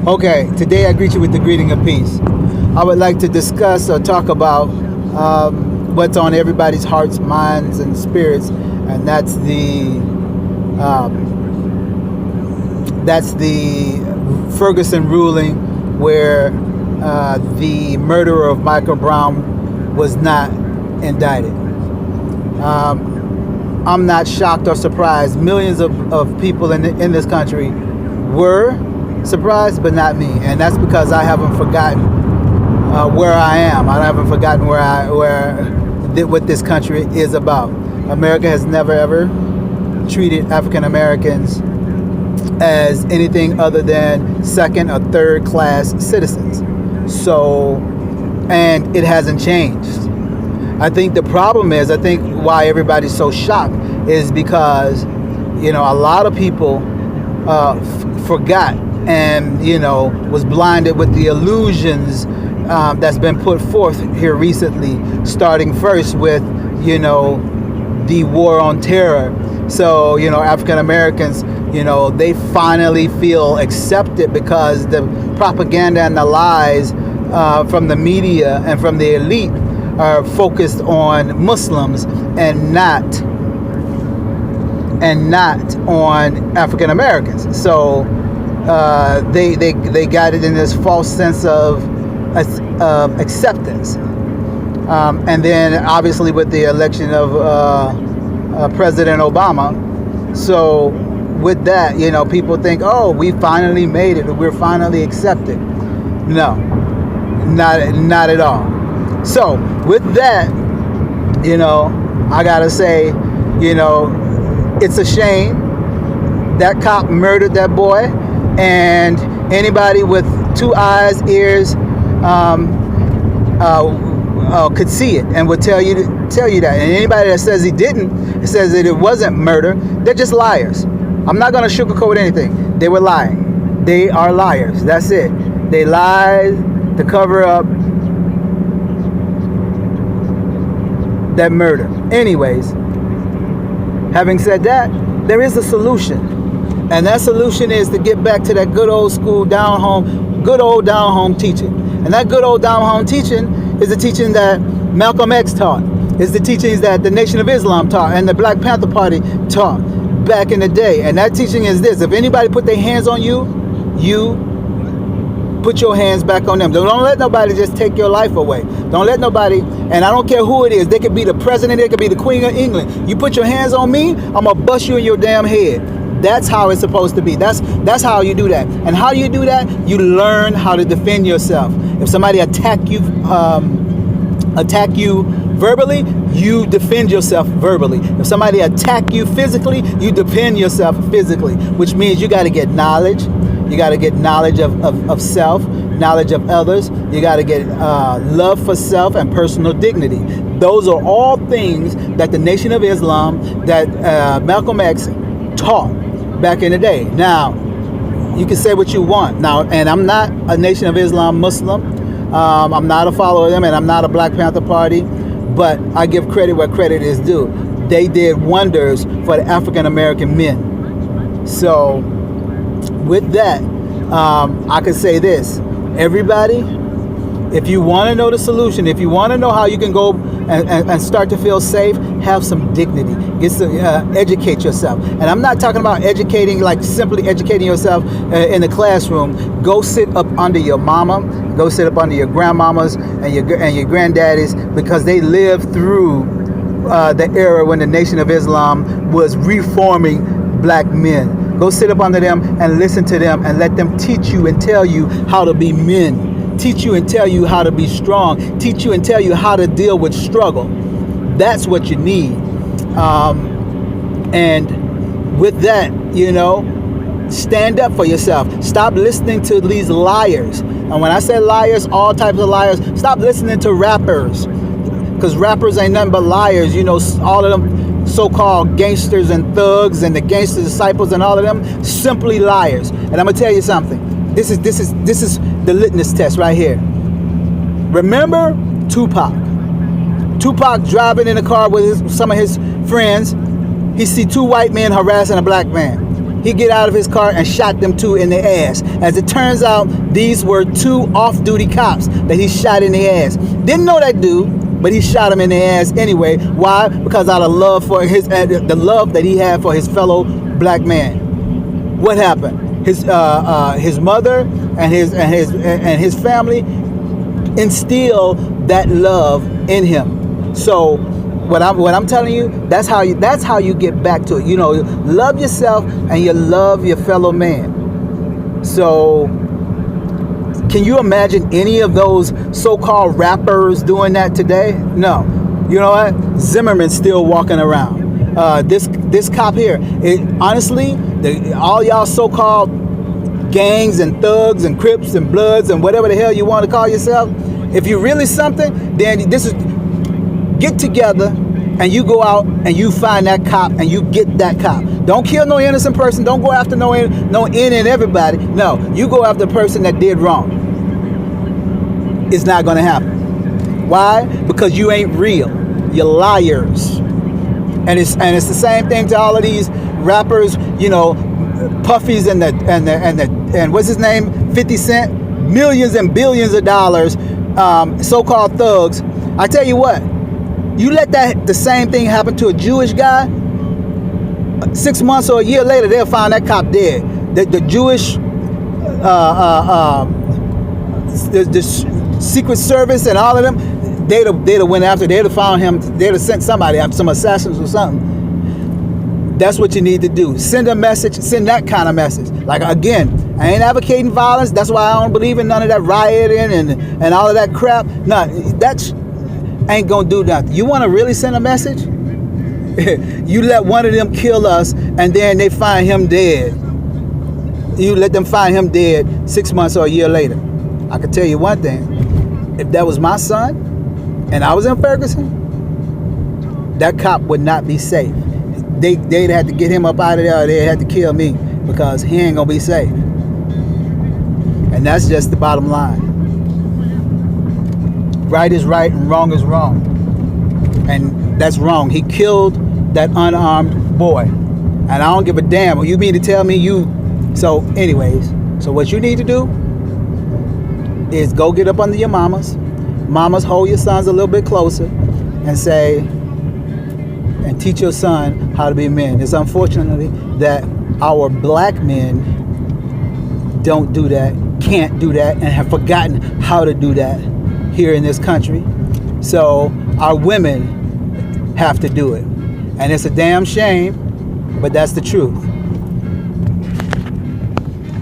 Okay, today I greet you with the greeting of peace. I would like to discuss or talk about what's on everybody's hearts, minds, and spirits, and that's the Ferguson ruling, where the murderer of Michael Brown was not indicted. I'm not shocked or surprised. Millions of people in this country were surprised, but not me, and that's because I haven't forgotten where I am. I haven't forgotten what this country is about. America has never ever treated African Americans as anything other than second or third class citizens. So, and it hasn't changed. I think the problem is, why everybody's so shocked is because, a lot of people forgot and, was blinded with the illusions that's been put forth here recently, starting first with, the war on terror. So, African Americans, they finally feel accepted because the propaganda and the lies from the media and from the elite are focused on Muslims and not on African Americans. So they got it in this false sense of acceptance. And then obviously with the election of President Obama, so with that, people think, oh, we finally made it, we're finally accepted. No, not at all. So with that, I gotta say, it's a shame that cop murdered that boy, and anybody with two eyes, ears, could see it and would tell you that. And anybody that says he didn't, says that it wasn't murder, they're just liars. I'm not gonna sugarcoat anything. They were lying. They are liars. That's it. They lied to cover up that murder. Anyways, having said that, there is a solution, and that solution is to get back to that good old down home teaching. And that good old down home teaching is the teaching that Malcolm X taught. It's the teachings that the Nation of Islam taught and the Black Panther Party taught back in the day. And that teaching is this: if anybody put their hands on you, you put your hands back on them. Don't let nobody just take your life away. Don't let nobody, and I don't care who it is. They could be the president, they could be the Queen of England. You put your hands on me, I'm gonna bust you in your damn head. That's how it's supposed to be. That's how you do that. And how do you do that? You learn how to defend yourself. If somebody attack you verbally, you defend yourself verbally. If somebody attack you physically, you defend yourself physically, which means you got to get knowledge. You got to get knowledge of self, knowledge of others. You got to get love for self and personal dignity. Those are all things that the Nation of Islam, that Malcolm X taught back in the day. Now, you can say what you want. Now, and I'm not a Nation of Islam Muslim. I'm not a follower of them, and I'm not a Black Panther Party. But I give credit where credit is due. They did wonders for the African American men. So, with that, I could say this: everybody, if you want to know the solution, if you want to know how you can go and start to feel safe, have some dignity. Get some, educate yourself. And I'm not talking about educating, like simply educating yourself in the classroom. Go sit up under your mama. Go sit up under your grandmamas and your granddaddies, because they lived through the era when the Nation of Islam was reforming black men. Go sit up under them and listen to them and let them teach you and tell you how to be men. Teach you and tell you how to be strong. Teach you and tell you how to deal with struggle. That's what you need. And with that, stand up for yourself. Stop listening to these liars. And when I say liars, all types of liars, stop listening to rappers. Because rappers ain't nothing but liars. All of them so-called gangsters and thugs and the gangster disciples and all of them, simply liars. And I'm going to tell you something. This is the litmus test right here. Remember Tupac. Tupac driving in a car with some of his friends. He see two white men harassing a black man. He get out of his car and shot them two in the ass. As it turns out, these were 2 off-duty cops that he shot in the ass. Didn't know that dude, but he shot him in the ass anyway. Why? Because out of love for the love that he had for his fellow black man. What happened? His mother and his family instilled that love in him. So what I'm telling you, that's how you get back to it. You know, love yourself and you love your fellow man. So can you imagine any of those so-called rappers doing that today? No. You know what? Zimmerman's still walking around. This cop here, honestly, all y'all so-called gangs and thugs and Crips and Bloods and whatever the hell you want to call yourself, if you're really something, then get together and you go out and you find that cop and you get that cop. Don't kill no innocent person. Don't go after no in and everybody. No, you go after the person that did wrong. It's not going to happen. Why? Because you ain't real. You're liars. And it's the same thing to all of these rappers, you know, Puffies and what's his name, 50 Cent, millions and billions of dollars, so-called thugs. I tell you what, you let the same thing happen to a Jewish guy, 6 months or a year later, they'll find that cop dead. The Jewish, the Secret Service and all of them, they'd have went after, they'd have found him, they'd have sent somebody after, some assassins or something. That's what you need to do. Send a message, send that kind of message. Like, again, I ain't advocating violence. That's why I don't believe in none of that rioting and all of that crap. No, that ain't gonna do nothing. You want to really send a message? You let one of them kill us and then they find him dead. You let them find him dead 6 months or a year later. I can tell you one thing. If that was my son and I was in Ferguson, that cop would not be safe. They'd have to get him up out of there, or they'd have to kill me, because he ain't gonna be safe. And that's just the bottom line. Right is right and wrong is wrong. And that's wrong. He killed that unarmed boy. And I don't give a damn. You mean to tell me you... So anyways, so what you need to do is go get up under your mamas. Mamas, hold your sons a little bit closer and say, and teach your son how to be men. It's unfortunately that our black men don't do that, can't do that, and have forgotten how to do that here in this country. So our women have to do it. And it's a damn shame, but that's the truth.